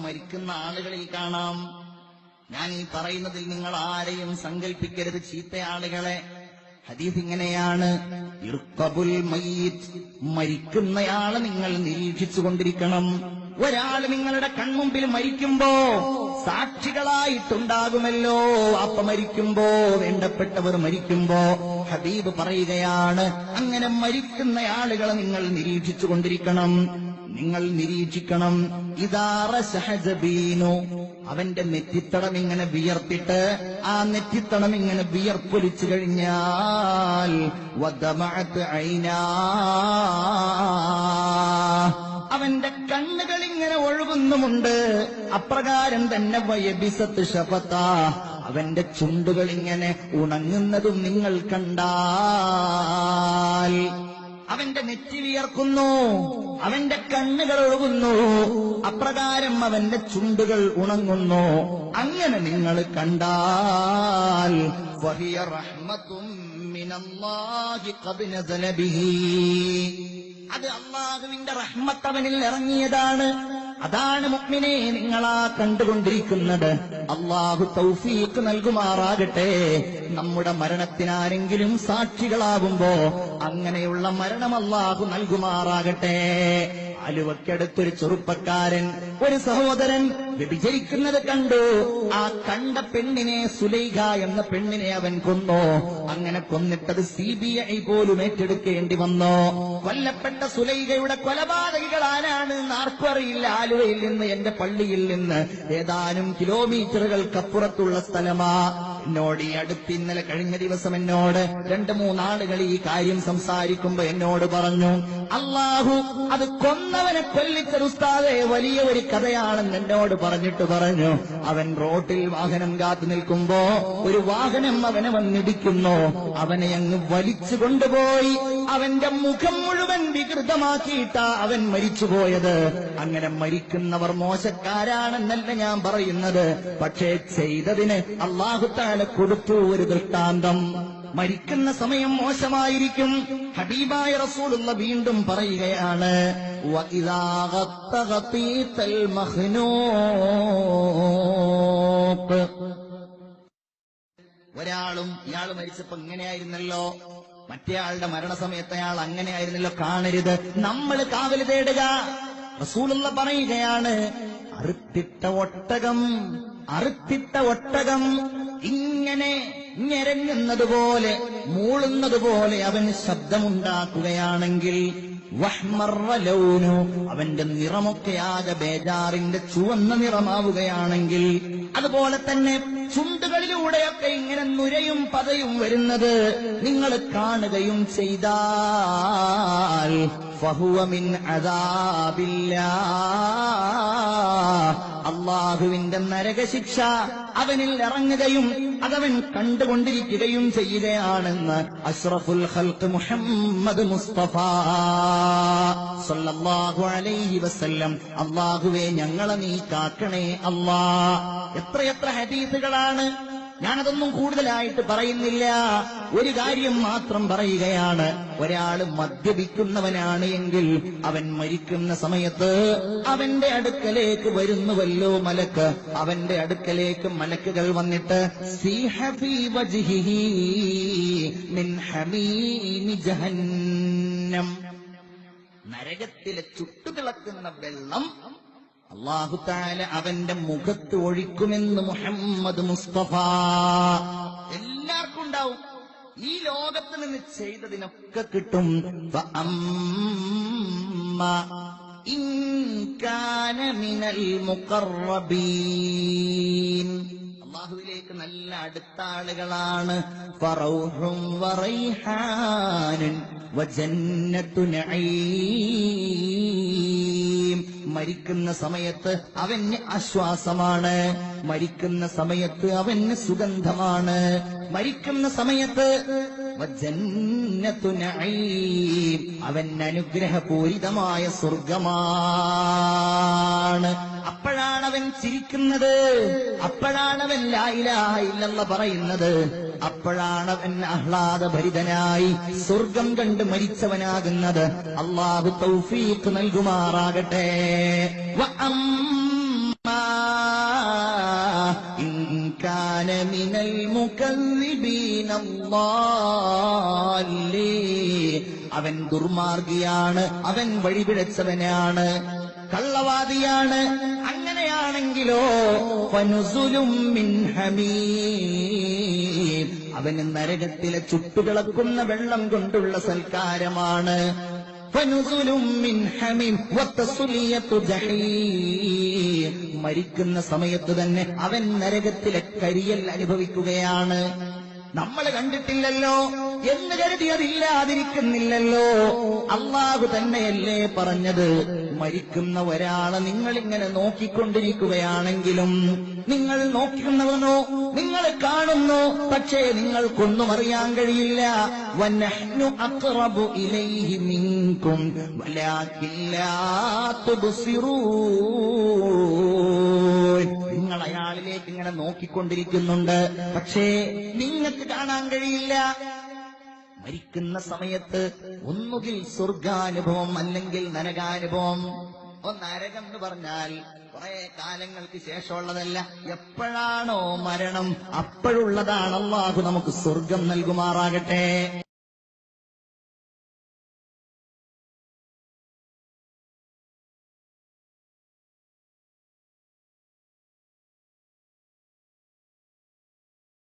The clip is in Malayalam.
മരിക്കുന്ന ആളുകളിൽ കാണാം. ഞാൻ ഈ പറയുന്നതിൽ നിങ്ങൾ ആരെയും സങ്കല്പിക്കരുത് ചീത്തയാളുകളെ. ഹദീസ് ഇങ്ങനെയാണ്, ഇർഖബുൽ മയ്യിത്ത്, മരിക്കുന്നയാളെ നിങ്ങൾ നിരീക്ഷിച്ചുകൊണ്ടിരിക്കണം. ഒരാൾ നിങ്ങളുടെ കൺമുമ്പിൽ മരിക്കുമ്പോ സാക്ഷികളായിട്ടുണ്ടാകുമല്ലോ. അപ്പ മരിക്കുമ്പോ, വേണ്ടപ്പെട്ടവർ മരിക്കുമ്പോ ഹബീബ് പറയുകയാണ്, അങ്ങനെ മരിക്കുന്ന ആളുകളെ നിങ്ങൾ നിരീക്ഷിച്ചുകൊണ്ടിരിക്കണം. നിങ്ങൾ നിരീക്ഷിക്കണം. ഇദാറ ശഹജബീനു, അവന്റെ നെറ്റിത്തടം ഇങ്ങനെ വിയർത്തിട്ട് ആ നെറ്റിത്തടം ഇങ്ങനെ വിയർപ്പൊലിച്ചു കഴിഞ്ഞാൽ വദമഅത് ഐനാ, അവന്റെ കണ്ണുകൾ ഇങ്ങനെ ഒഴുകുന്നുമുണ്ട്. അപ്രകാരം തന്നെ വയബിസത്ത് ശഫത, അവന്റെ ചുണ്ടുകൾ ഇങ്ങനെ ഉണങ്ങുന്നതും നിങ്ങൾ കണ്ടാൽ. അവന്റെ നെറ്റി വിയർക്കുന്നു, അവന്റെ കണ്ണുകൾ ഒഴുകുന്നു, അപ്രകാരം അവന്റെ ചുണ്ടുകൾ ഉണങ്ങുന്നു. അങ്ങനെ നിങ്ങൾ കണ്ടാൽ വഹിയ റഹ്മത്തും മിനല്ലാഹി ഖദ് നസല ബിഹി, അത് അല്ലാഹുവിന്റെ റഹ്മത്ത് അവനിൽ ഇറങ്ങിയതാണ്. അതാണ് മുഅ്മിനേ നിങ്ങളാ കണ്ടുകൊണ്ടിരിക്കുന്നത്. അല്ലാഹു തൗഫീഖ് നൽകുമാറാകട്ടെ. നമ്മുടെ മരണത്തിനാരെങ്കിലും സാക്ഷികളാകുമ്പോ അങ്ങനെയുള്ള മരണം അല്ലാഹു നൽകുമാറാകട്ടെ. ആലുവക്കടുത്തൊരു ചെറുപ്പക്കാരൻ, ഒരു സഹോദരൻ വ്യഭിചരിക്കുന്നത് കണ്ടു. ആ കണ്ട പെണ്ണിനെ, സുലൈഖ എന്ന പെണ്ണിനെ അവൻ കൊന്നു. അങ്ങനെ കൊന്നിട്ടത് CBI പോലും ഏറ്റെടുക്കേണ്ടി വന്നു. കൊല്ലപ്പെട്ട സുലൈഖയുടെ കൊലപാതകികൾ ആരാണ് ആർക്കും അറിയില്ല. ആലുവയിൽ നിന്ന്, എന്റെ പള്ളിയിൽ നിന്ന് ഏതാനും കിലോമീറ്ററുകൾക്കപ്പുറത്തുള്ള സ്ഥലമാ. എന്നോട് ഈ അടുത്ത് ഇന്നലെ കഴിഞ്ഞ ദിവസം എന്നോട് 2-3 ആളുകൾ ഈ കാര്യം സംസാരിക്കുമ്പോ എന്നോട് പറഞ്ഞു, അല്ലാഹു അത് കൊന്നവനെ കൊല്ലിച്ചത് ഉസ്താദേ വലിയ ഒരു കഥയാണെന്ന് എന്നോട് പറഞ്ഞിട്ട് പറഞ്ഞു. അവൻ റോട്ടിൽ വാഹനം കാത്തു നിൽക്കുമ്പോ ഒരു വാഹനം അവനെ വന്നിടിക്കുന്നു. അവനെ അങ്ങ് വലിച്ചു കൊണ്ടുപോയി അവന്റെ മുഖം മുഴുവൻ വികൃതമാക്കിയിട്ടാ അവൻ മരിച്ചുപോയത്. അങ്ങനെ മരിക്കുന്നവർ മോശക്കാരാണെന്നല്ല ഞാൻ പറയുന്നത്, പക്ഷേ ചെയ്തതിന് അല്ലാഹു തആല കൊടുത്തു ഒരു ദൃഷ്ടാന്തം. മരിക്കുന്ന സമയം മോശമായിരിക്കും. ഹബീബായ റസൂലുള്ള വീണ്ടും പറയുകയാണ്, വഇദാ ഗത്തഗതീതൽ മഖ്നൂഖ്, ഇയാൾ മരിച്ചപ്പോ ഇങ്ങനെയായിരുന്നല്ലോ, മറ്റേയാളുടെ മരണസമയത്ത് അയാൾ അങ്ങനെയായിരുന്നല്ലോ, കാണരുത്. നമ്മൾ കാവല് തേടുക. റസൂലുള്ള പറയുകയാണ്, അറുത്തിട്ട ഒട്ടകം ഇങ്ങനെ ഞെരങ്ങുന്നതുപോലെ, മൂളുന്നതുപോലെ അവൻ ശബ്ദമുണ്ടാക്കുകയാണെങ്കിൽ, വഹ്മറ ലൗനു, അവന്റെ നിറമൊക്കെ ആകെ ബേജാറിന്റെ ചുവന്ന നിറമാവുകയാണെങ്കിൽ, അതുപോലെ തന്നെ ചുണ്ടുകളിലൂടെയൊക്കെ ഇങ്ങനെ നുരയും പതയും വരുന്നത് നിങ്ങൾ കാണുകയും ചെയ്താൽ ഫഹുവ മിൻ അദാബില്ലാഹ്, അല്ലാഹുവിന്റെ നരകശിക്ഷ അവനിൽ ഇറങ്ങുകയും അതവൻ കണ്ടുകൊണ്ടിരിക്കുകയും ചെയ്യുകയാണെന്ന് അഷ്റഫുൽ ഖൽഖ് മുഹമ്മദ് മുസ്തഫ സല്ലല്ലാഹു അലൈഹി വസല്ലം. അല്ലാഹുവേ ഞങ്ങളെ നീ കാക്കണേ അല്ലാ. എത്രയെത്ര ഹദീസുകളാണ്. ഞാനതൊന്നും കൂടുതലായിട്ട് പറയുന്നില്ല. ഒരു കാര്യം മാത്രം പറയുകയാണ്, ഒരാൾ മദ്യപിക്കുന്നവനാണ് എങ്കിൽ അവൻ മരിക്കുന്ന സമയത്ത് അവന്റെ അടുക്കലേക്ക് വരുന്നുവല്ലോ മലക്ക്. അവന്റെ അടുക്കലേക്ക് മലക്കുകൾ വന്നിട്ട് സീഹ ഫീ വജ്ഹിഹി മിൻ ഹമീമി ജഹന്നം, നരകത്തിലെ ചുട്ടുതിളക്കുന്ന വെള്ളം അല്ലാഹു തആല അവന്റെ മുഖത്ത് ഒഴിക്കുമെന്ന് മുഹമ്മദ് മുസ്തഫ. എല്ലാവർക്കും ഉണ്ടാവും. ഈ ലോകത്ത് നിന്ന് ചെയ്തതിനൊക്കെ കിട്ടും. ഇൻ കാന മിനൽ മുഖറബീൻ, അല്ലാഹുവിലേക്ക് നല്ല അടുത്ത ആളുകളാണ്. ഫറൗഹും വറൈഹാനുൻ വജന്നത്തു നഈം, മരിക്കുന്ന സമയത്ത് അവന് ആശ്വാസമാണ്, മരിക്കുന്ന സമയത്ത് അവന് സുഗന്ധമാണ്, മരിക്കുന്ന സമയത്ത് വജന്നത്തു നഈം, അവൻ അനുഗ്രഹപൂരിതമായ സ്വർഗമാണ്. അപ്പോഴാണ് അവൻ ചിരിക്കുന്നത്, അപ്പോഴാണ് അവൻ ലാ ഇലാഹ ഇല്ലല്ലാഹ് പറയുന്നത്, അപ്പോഴാണ് അവൻ ആഹ്ലാദഭരിതനായി സ്വർഗം കണ്ട് മരിച്ചവനാകുന്നത്. അല്ലാഹു തൗഫീഖ് നൽകുമാറാകട്ടെ. الْمُكَذِّبِينَ الضَّالِّينَ. അവൻ ദുർമാർഗിയാണ്, അവൻ വഴിപിഴച്ചവനാണ്, കള്ളവാദിയാണ്. അങ്ങനെയാണെങ്കിലോ ഫനുസുലും മിൻ ഹമീം, അവന് നരകത്തിലെ ചുട്ടുകിളക്കുന്ന വെള്ളം കൊണ്ടുള്ള സൽക്കാരമാണ്. ഫനുസുലും മിൻ ഹമീം വതസ്ലിയത്തു ജഹീം, മരിക്കുന്ന സമയത്ത് തന്നെ അവൻ നരകത്തിലെ കരിയൽ അനുഭവിക്കുകയാണ്. നമ്മൾ കണ്ടിട്ടില്ലല്ലോ എന്ന് കരുതി അതില്ലാതിരിക്കുന്നില്ലല്ലോ. അള്ളാഹു തന്നെയല്ലേ പറഞ്ഞത്, മരിക്കുന്ന ഒരാളെ നിങ്ങളിങ്ങനെ നോക്കിക്കൊണ്ടിരിക്കുകയാണെങ്കിലും, നിങ്ങൾ നോക്കുന്നവനോ നിങ്ങൾ കാണുന്നു, പക്ഷേ നിങ്ങൾക്കൊന്നും അറിയാൻ കഴിയില്ല. വനഹ്നു അഖ്റബു ഇലൈഹി മിൻകും വലാകിൻ ലാ തുബ്സിറൂൻ. നിങ്ങൾ അയാളിലേക്ക് ഇങ്ങനെ നോക്കിക്കൊണ്ടിരിക്കുന്നുണ്ട്, പക്ഷേ നിങ്ങൾക്ക് കാണാൻ കഴിയില്ല. മരിക്കുന്ന സമയത്ത് ഒന്നുകിൽ സ്വർഗാനുഭവം അല്ലെങ്കിൽ നരകാനുഭവം. നരകം എന്ന് പറഞ്ഞാൽ കുറെ കാലങ്ങൾക്ക് ശേഷമുള്ളതല്ല, എപ്പോഴാണോ മരണം അപ്പോഴുള്ളതാണ്. അല്ലാഹു നമുക്ക് സ്വർഗം നൽകുമാറാകട്ടെ.